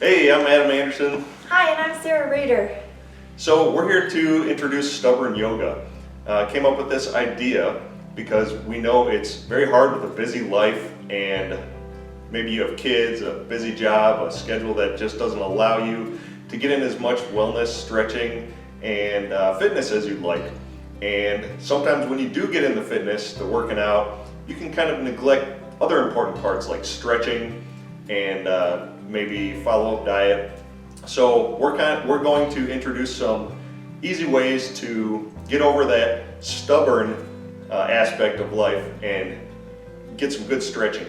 Hey, I'm Adam Anderson. Hi, and I'm Sarah Rader. So we're here to introduce Stubborn Yoga. Came up with this idea because we know it's very hard with a busy life, and maybe you have kids, a busy job, a schedule that just doesn't allow you to get in as much wellness, stretching, and fitness as you'd like. And sometimes when you do get into fitness, the working out, you can kind of neglect other important parts like stretching and maybe follow-up diet. So we're going to introduce some easy ways to get over that stubborn aspect of life and get some good stretching.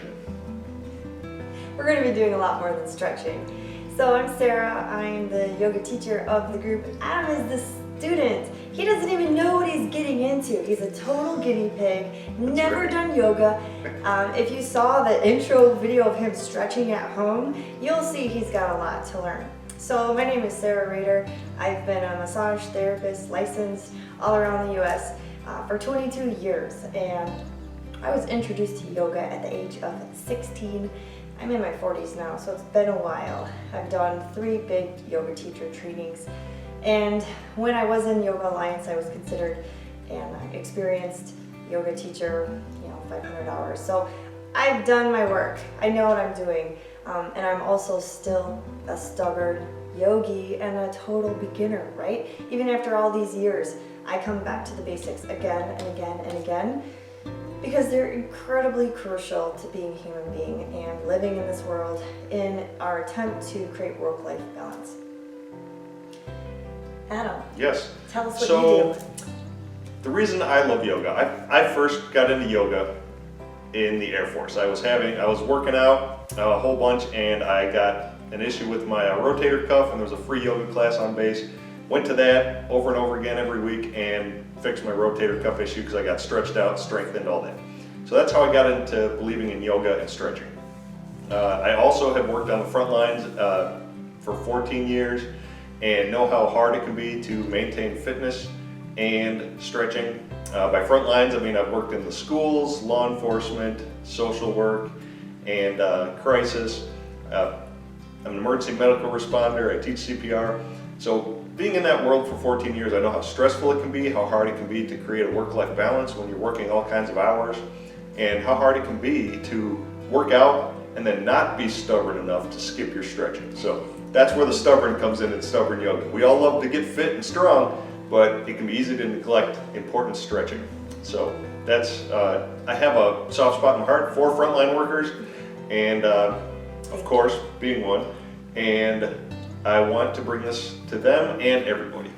We're going to be doing a lot more than stretching. So I'm Sarah, I'm the yoga teacher of the group. Adam is the student. He doesn't even know what he's getting into. He's a total guinea pig, never done yoga. If you saw the intro video of him stretching at home, you'll see he's got a lot to learn. So my name is Sarah Rader. I've been a massage therapist licensed all around the US for 22 years, and I was introduced to yoga at the age of 16. I'm in my 40s now, so it's been a while. I've done 3 big yoga teacher trainings, and when I was in Yoga Alliance, I was considered an experienced yoga teacher, 500 hours. So I've done my work. I know what I'm doing. And I'm also still a stubborn yogi and a total beginner, right? Even after all these years, I come back to the basics again and again and again because they're incredibly crucial to being a human being and living in this world in our attempt to create work-life balance. Adam, Yes. tell us what you do. The reason I love yoga, I first got into yoga in the Air Force. I was working out a whole bunch, and I got an issue with my rotator cuff, and there was a free yoga class on base. Went to that over and over again every week and fixed my rotator cuff issue because I got stretched out, strengthened, all that. So that's how I got into believing in yoga and stretching. I also have worked on the front lines for 14 years and know how hard it can be to maintain fitness and stretching. By front lines, I mean I've worked in the schools, law enforcement, social work, and crisis. I'm an emergency medical responder. I teach CPR. So being in that world for 14 years, I know how stressful it can be, how hard it can be to create a work-life balance when you're working all kinds of hours, and how hard it can be to work out and then not be stubborn enough to skip your stretching. So that's where the stubborn comes in Stubborn Yoga. We all love to get fit and strong, but it can be easy to neglect important stretching. So that's, I have a soft spot in my heart for frontline workers, and of course, being one, and I want to bring this to them and everybody.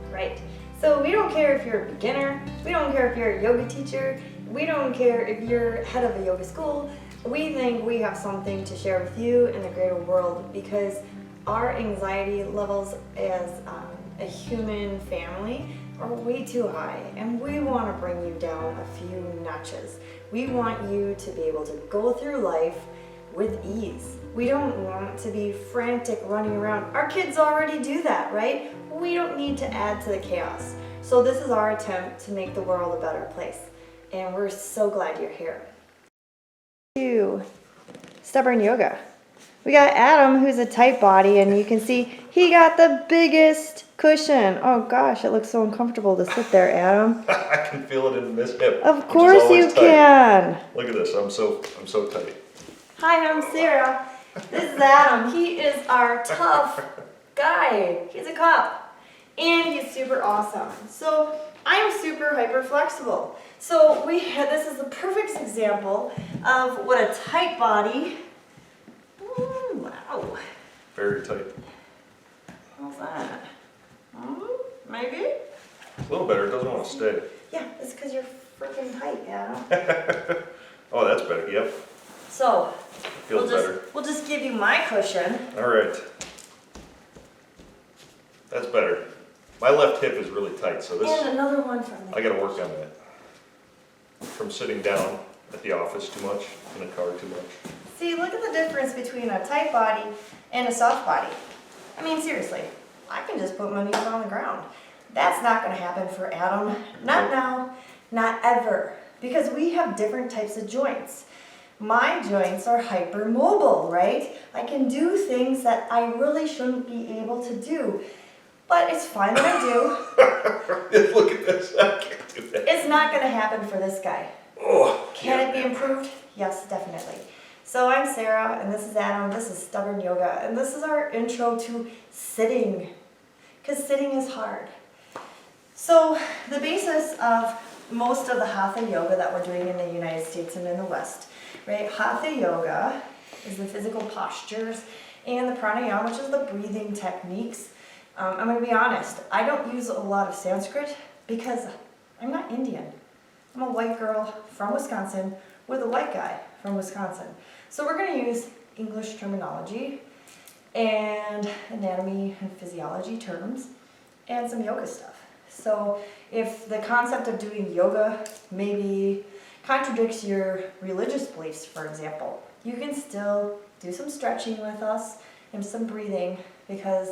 Right. So we don't care if you're a beginner, we don't care if you're a yoga teacher, we don't care if you're head of a yoga school. We think we have something to share with you and the greater world because our anxiety levels as a human family are way too high, and we want to bring you down a few notches. We want you to be able to go through life with ease. We don't want to be frantic running around. Our kids already do that, right? We don't need to add to the chaos. So this is our attempt to make the world a better place, and we're so glad you're here. Stubborn Yoga. We got Adam, who's a tight body, and you can see he got the biggest cushion. Oh gosh, it looks so uncomfortable to sit there, Adam. I can feel it in this hip. Of course you can. Look at this, I'm so tight. Hi, I'm Sarah. This is Adam. He is our tough guy. He's a cop, and he's super awesome. So I'm super hyper flexible. So this is the perfect example of what a tight body. Wow. Very tight. How's that? Maybe? A little better, it doesn't want to stay. Yeah, it's because you're freaking tight, Adam. Oh, that's better, yep. So, Feels better. We'll just give you my cushion. All right. That's better. My left hip is really tight, so this, And another one from I gotta work on that. From sitting down at the office too much, in the car too much. See, look at the difference between a tight body and a soft body. I mean, seriously, I can just put my knees on the ground. That's not going to happen for Adam. Not now, not ever. Because we have different types of joints. My joints are hypermobile, right? I can do things that I really shouldn't be able to do. But it's fine that I do. Look at this. I can't do that. It's not gonna happen for this guy. Oh, Can it be improved? Yes, definitely. So I'm Sarah, and this is Adam. This is Stubborn Yoga, and this is our intro to sitting, because sitting is hard. So the basis of most of the Hatha Yoga that we're doing in the United States and in the West, right? Hatha Yoga is the physical postures, and the pranayama, which is the breathing techniques. I'm going to be honest, I don't use a lot of Sanskrit because I'm not Indian. I'm a white girl from Wisconsin with a white guy from Wisconsin. So we're going to use English terminology and anatomy and physiology terms and some yoga stuff. So if the concept of doing yoga maybe contradicts your religious beliefs, for example, you can still do some stretching with us and some breathing, because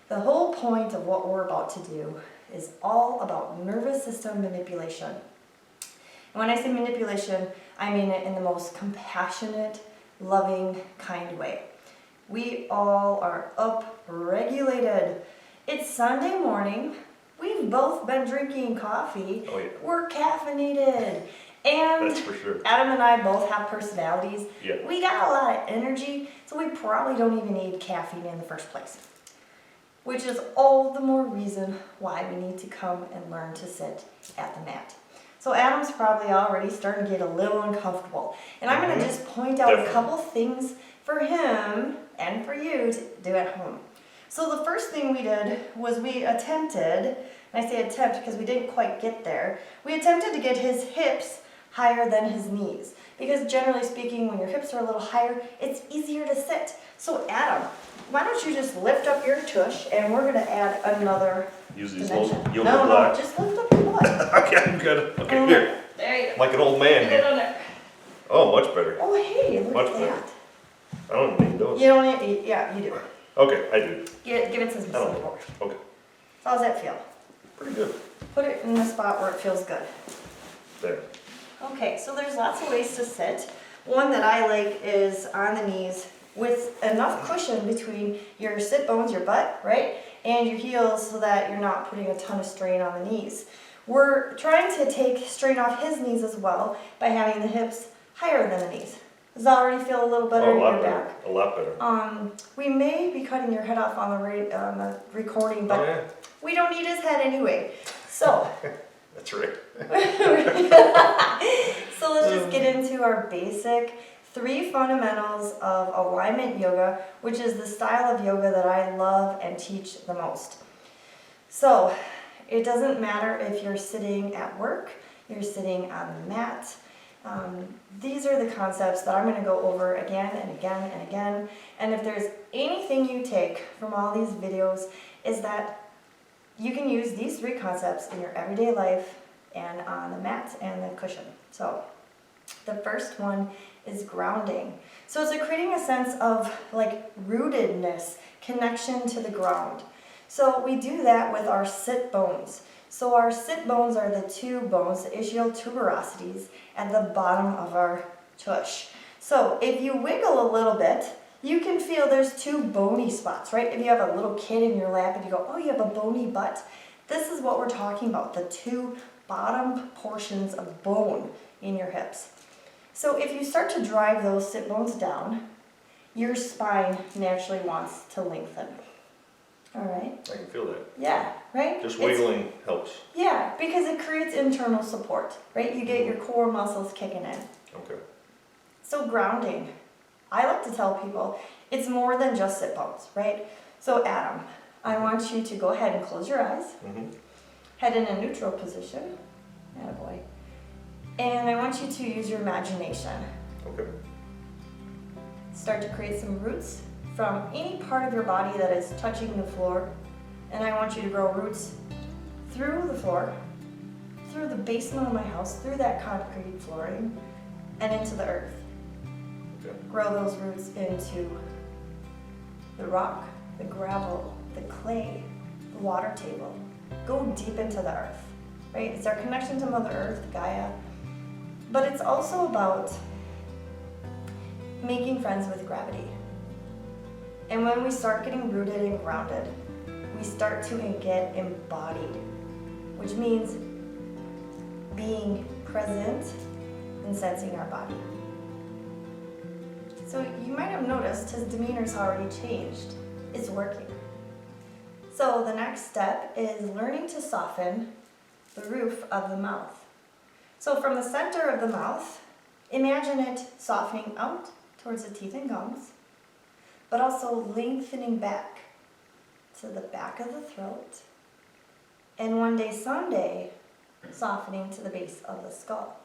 the whole point of what we're about to do is all about nervous system manipulation. And when I say manipulation, I mean it in the most compassionate, loving, kind way. We all are upregulated. It's Sunday morning. We've both been drinking coffee. Oh, yeah. We're caffeinated. And That's for sure. Adam and I both have personalities. Yeah. We got a lot of energy, so we probably don't even need caffeine in the first place. Which is all the more reason why we need to come and learn to sit at the mat. So Adam's probably already starting to get a little uncomfortable. And I'm going to just point out Definitely. a couple things for him and for you to do at home. So the first thing we did was we attempted, and I say attempt because we didn't quite get there, we attempted to get his hips higher than his knees. Because generally speaking, when your hips are a little higher, it's easier to sit. So Adam, why don't you just lift up your tush, and we're going to add another Use these dimension. little yoga No, blocks. just lift up your butt. Okay, I'm good. Okay, And here. there you go. Like an old man Get it here. on there. Oh, much better. Oh, hey, look Much at better. that. I don't need those. You don't need to, yeah, you do. Okay, I do. Give it some I don't support. Okay, How does that feel? pretty good. Put it in the spot where it feels good. There. Okay, so there's lots of ways to sit. One that I like is on the knees with enough cushion between your sit bones, your butt, right, and your heels so that you're not putting a ton of strain on the knees. We're trying to take strain off his knees as well by having the hips higher than the knees. Does that already feel a little better Oh, a in your lot better. back? A lot better. We may be cutting your head off on the recording, but Oh, yeah. we don't need his head anyway. So, That's right. so let's just get into our basic 3 fundamentals of alignment yoga, which is the style of yoga that I love and teach the most. So, it doesn't matter if you're sitting at work, you're sitting on the mat. These are the concepts that I'm going to go over again and again and again. And if there's anything you take from all these videos, is that you can use these 3 concepts in your everyday life and on the mat and the cushion. So the first one is grounding. So it's creating a sense of like rootedness, connection to the ground. So we do that with our sit bones. So our sit bones are the 2 bones, the ischial tuberosities, at the bottom of our tush. So if you wiggle a little bit, you can feel there's 2 bony spots, right? If you have a little kid in your lap and you go, oh, you have a bony butt. This is what we're talking about, the 2 bottom portions of bone in your hips. So if you start to drive those sit bones down, your spine naturally wants to lengthen. All right? I can feel that. Yeah, right? Just It's- wiggling helps. Yeah, because it creates internal support, right? You get your core muscles kicking in. Okay. So grounding, I like to tell people, it's more than just sit bones, right? So Adam, I want you to go ahead and close your eyes, Mm-hmm. head in a neutral position, attaboy, and I want you to use your imagination. Okay. Start to create some roots from any part of your body that is touching the floor, and I want you to grow roots through the floor, through the basement of my house, through that concrete flooring, and into the earth. Okay. Grow those roots into the rock, the gravel, the clay, the water table. Go deep into the earth, right? It's our connection to Mother Earth, Gaia, but it's also about making friends with gravity. And when we start getting rooted and grounded, we start to get embodied, which means being present and sensing our body. So you might have noticed his demeanor's already changed. It's working. So the next step is learning to soften the roof of the mouth. So from the center of the mouth, imagine it softening out towards the teeth and gums, but also lengthening back to the back of the throat, and one day, someday, softening to the base of the skull.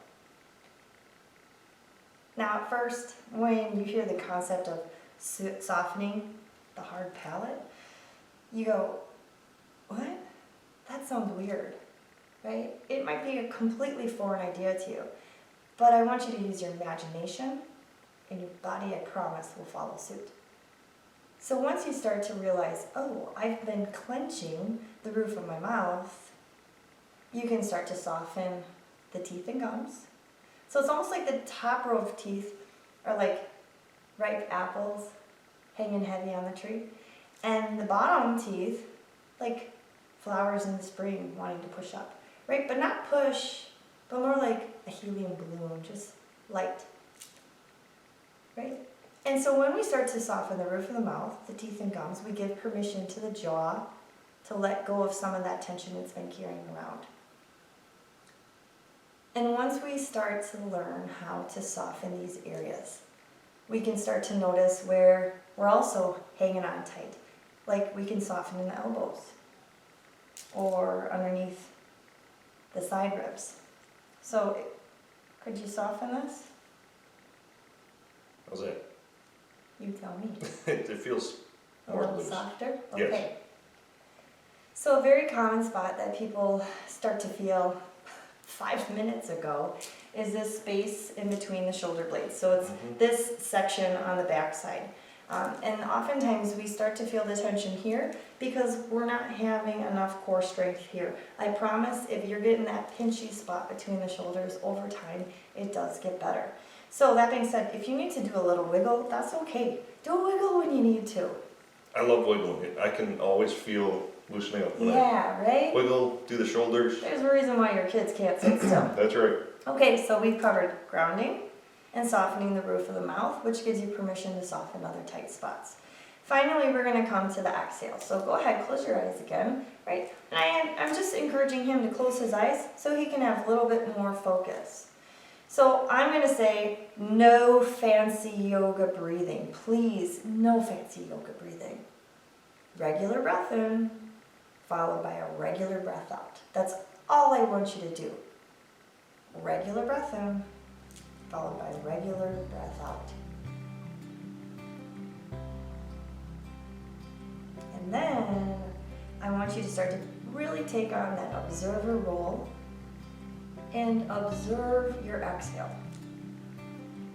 Now at first, when you hear the concept of softening the hard palate, you go, what? That sounds weird, right? It might be a completely foreign idea to you, but I want you to use your imagination, and your body, I promise, will follow suit. So once you start to realize, oh, I've been clenching the roof of my mouth, you can start to soften the teeth and gums. So it's almost like the top row of teeth are like ripe apples hanging heavy on the tree, and the bottom teeth like flowers in the spring wanting to push up, right? But not push, but more like a helium balloon, just light, right? And so when we start to soften the roof of the mouth, the teeth and gums, we give permission to the jaw to let go of some of that tension it's been carrying around. And once we start to learn how to soften these areas, we can start to notice where we're also hanging on tight. Like we can soften in the elbows or underneath the side ribs. So could you soften this? How's that? You tell me. It feels A more little loose. softer? Yes. Okay. So a very common spot that people start to feel 5 minutes ago is this space in between the shoulder blades. So it's this section on the back side. And oftentimes we start to feel the tension here because we're not having enough core strength here. I promise if you're getting that pinchy spot between the shoulders over time, it does get better. So that being said, if you need to do a little wiggle, that's okay. Do a wiggle when you need to. I love wiggling it. I can always feel loosening up when Yeah, I right? wiggle, do the shoulders. There's a reason why your kids can't sit still. That's right. Okay, so we've covered grounding and softening the roof of the mouth, which gives you permission to soften other tight spots. Finally, we're going to come to the exhale. So go ahead, close your eyes again, right? And I'm just encouraging him to close his eyes so he can have a little bit more focus. So I'm going to say no fancy yoga breathing. Please, no fancy yoga breathing. Regular breath in, followed by a regular breath out. That's all I want you to do. Regular breath in, followed by regular breath out. And then I want you to start to really take on that observer role and observe your exhale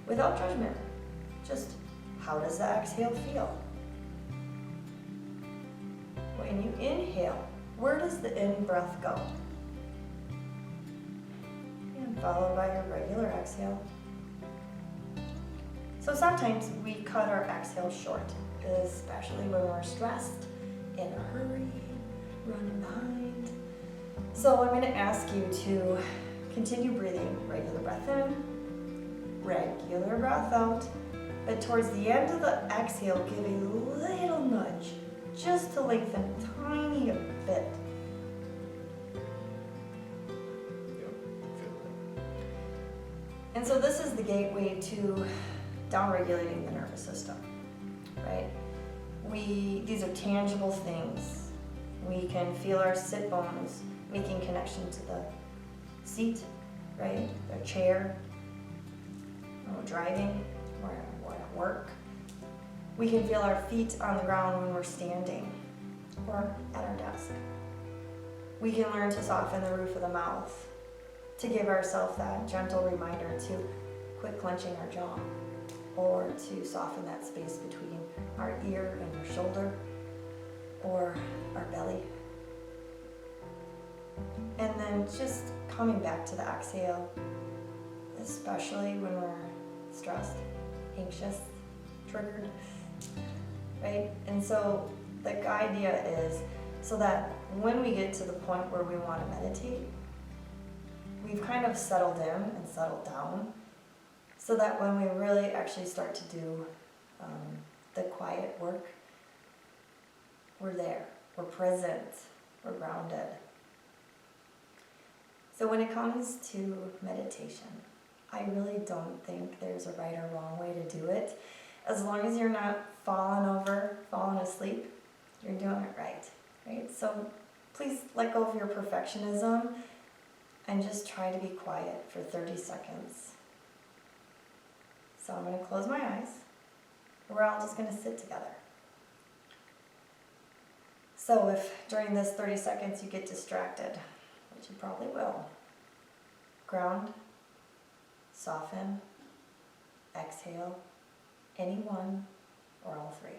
without judgment. Just how does the exhale feel? When you inhale, where does the in-breath go? And followed by your regular exhale. So sometimes we cut our exhale short, especially when we're stressed, in a hurry, running behind. So I'm going to ask you to continue breathing. Regular breath in, regular breath out. But towards the end of the exhale, give a little nudge, just to lengthen a tiny bit. Yep, feel that. And so this is the gateway to downregulating the nervous system, right? These are tangible things. We can feel our sit bones making connection to the seat, right? The chair, when we're driving, we're at work. We can feel our feet on the ground when we're standing or at our desk. We can learn to soften the roof of the mouth to give ourselves that gentle reminder to quit clenching our jaw, or to soften that space between our ear and our shoulder or our belly. And then just coming back to the exhale, especially when we're stressed, anxious, triggered, right? And so the idea is so that when we get to the point where we want to meditate, we've kind of settled in and settled down, so that when we really actually start to do the quiet work, we're there, we're present, we're grounded. So when it comes to meditation, I really don't think there's a right or wrong way to do it. As long as you're not falling over, falling asleep, you're doing it right? So please let go of your perfectionism and just try to be quiet for 30 seconds. So I'm going to close my eyes. We're all just going to sit together. So if during this 30 seconds you get distracted, which you probably will, ground, soften, exhale, any one or all three.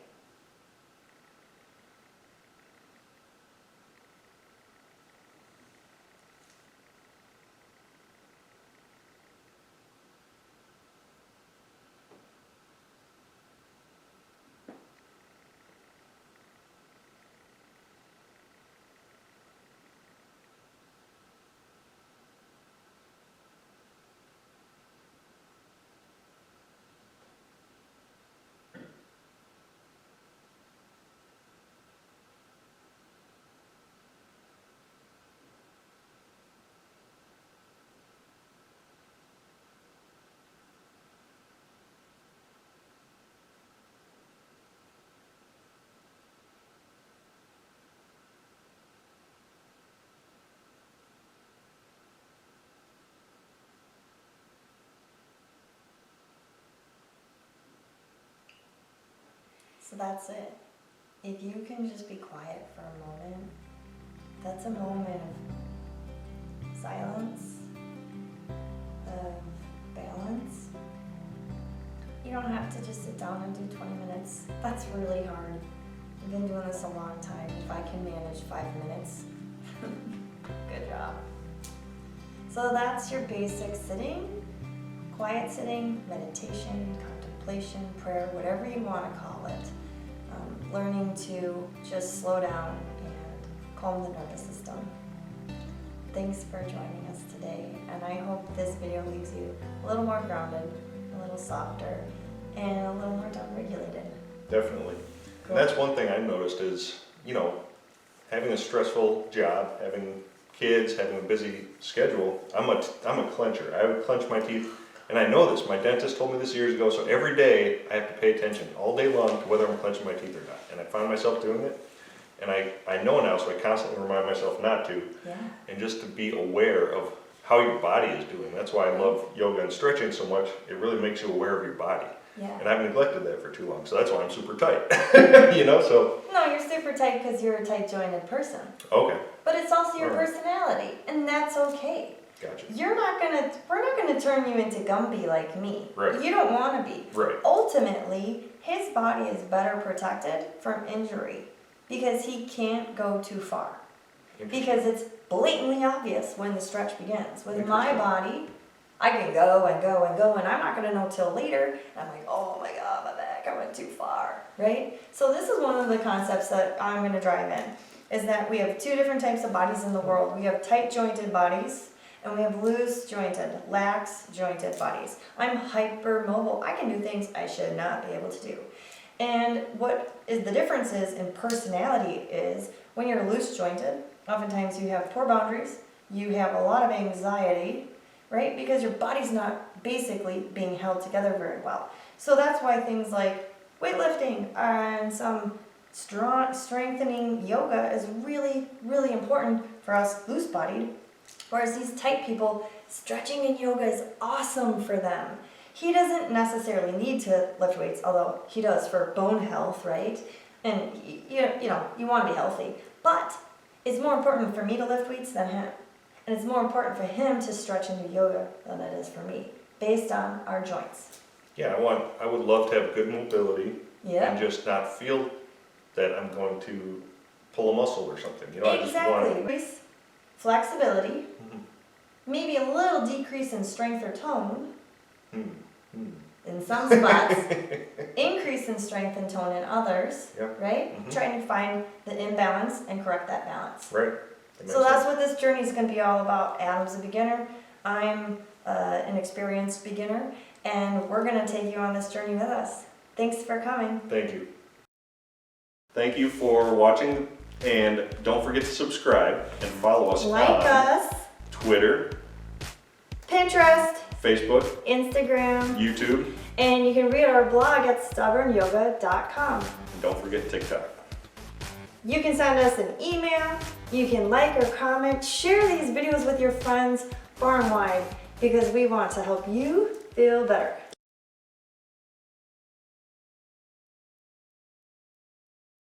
So that's it. If you can just be quiet for a moment, that's a moment of silence, of balance. You don't have to just sit down and do 20 minutes. That's really hard. I've been doing this a long time. If I can manage 5 minutes, good job. So that's your basic sitting, quiet sitting, meditation, contemplation, prayer, whatever you want to call it. Learning to just slow down and calm the nervous system. Thanks for joining us today, and I hope this video leaves you a little more grounded, a little softer, and a little more down-regulated. Definitely. Cool. And that's one thing I noticed is, having a stressful job, having kids, having a busy schedule, I'm a clencher. I would clench my teeth. And I know this, my dentist told me this years ago, so every day I have to pay attention all day long to whether I'm clenching my teeth or not. And I find myself doing it, and I know now, so I constantly remind myself not to. Yeah. And just to be aware of how your body is doing. That's why I love yoga and stretching so much. It really makes you aware of your body. Yeah. And I've neglected that for too long, so that's why I'm super tight. So. No, you're super tight because you're a tight-jointed person. Okay. But it's also your All right. personality, and that's okay. Gotcha. We're not gonna turn you into Gumby like me. Right. You don't want to be. Right. Ultimately, his body is better protected from injury because he can't go too far. Because it's blatantly obvious when the stretch begins. With my body, I can go and go and go, and I'm not gonna know till later. And I'm like, oh my God, my back, I went too far, right? So this is one of the concepts that I'm gonna drive in, is that we have two different types of bodies in the world. We have tight jointed bodies, and we have loose jointed, lax jointed bodies. I'm hypermobile. I can do things I should not be able to do. And what is the difference is in personality is when you're loose jointed, oftentimes you have poor boundaries, you have a lot of anxiety, right? Because your body's not basically being held together very well. So that's why things like weightlifting and some strengthening yoga is really, really important for us loose-bodied. Whereas these tight people, stretching in yoga is awesome for them. He doesn't necessarily need to lift weights, although he does for bone health, right? And you want to be healthy. But it's more important for me to lift weights than him. And it's more important for him to stretch and do yoga than it is for me, based on our joints. Yeah, I would love to have good mobility Yeah. and just not feel that I'm going to pull a muscle or something. I just Exactly. want Increase flexibility, Mhm. maybe a little decrease in strength or tone. Hmm. Hmm. in some spots, increase in strength and tone in others, Yep. right? Mhm. Trying to find the imbalance and correct that balance. Right. That makes So that's sense. what this journey is going to be all about. Adam's a beginner. I'm an experienced beginner, and we're going to take you on this journey with us. Thanks for coming. Thank you. Thank you for watching, and don't forget to subscribe and follow us Like on us, Twitter, Pinterest, Facebook, Instagram, YouTube, and you can read our blog at stubbornyoga.com. and don't forget TikTok. You can send us an email, you can like or comment, share these videos with your friends far and wide because we want to help you feel better.